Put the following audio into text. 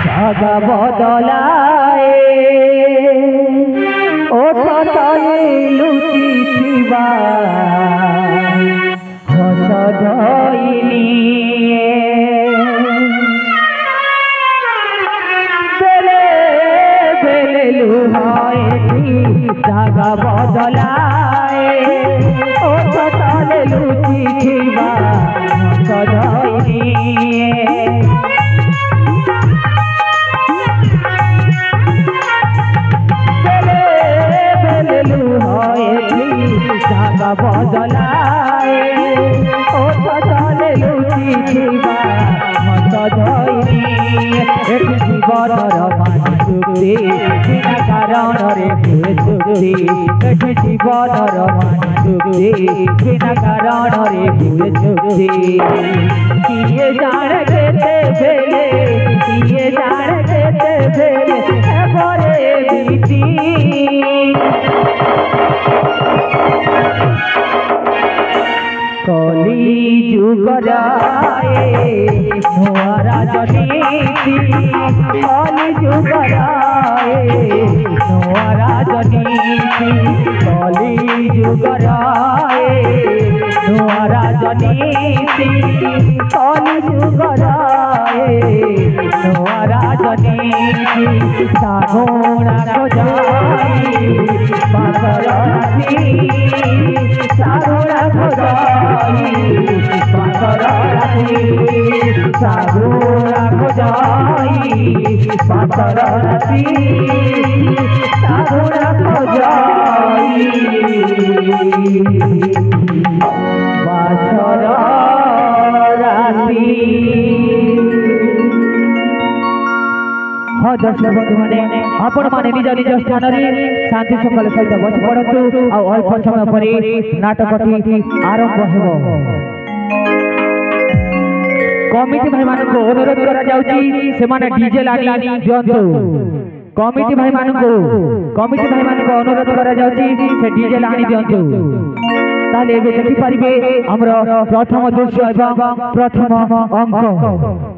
জাগা বদলায় ও তলে লুচি থিবা হস ধইলি বেলে বেলে লুহায় জাগা বদলায় ও তলে লুচি থিবা হস ধইলি জাগা বদলায় ও তলে লুচি থিবা হস ধইলি এটি জীবনর মানসুক্তি বিনা কারণরে হুয়ে চুক্তি এটি জীবনর মানসুক্তি বিনা কারণরে হুয়ে চুক্তি কিয়ে জানে কেতে ফেলে কিয়ে জানে কেতে ফেলে এবারে বিটি কলি যুগরায়ে নূয়া রাজনীতি কলি যুগরায়ে নূয়া রাজনীতি কলি যুগরায়ে নূয়া রাজনীতি কলি যুগরায়ে নূয়া রাজনীতি সাধনা খোঁজাই বাসরাতি সাধনা খোঁজাই বাসরাতি সাধনা খোঁজাই বাসরাতি সাধনা খোঁজাই বাসরাতি। हाँ दर्शक बंधु मैंने आपण मैंने निज निज स्थान शांति सकाल सहित बस पड़तु अल्प समय पर नाटकटी आरंभ हो कमिटी भाई मान को अनुरोध करा जाउची से माने डीजे लानी दियंतु कमिटी भाई मान को अनुरोध करा जाउची से डीजे लानी दियंतु ताले देखि परिबे हमरो प्रथम दृश्य एवं प्रथम अंक।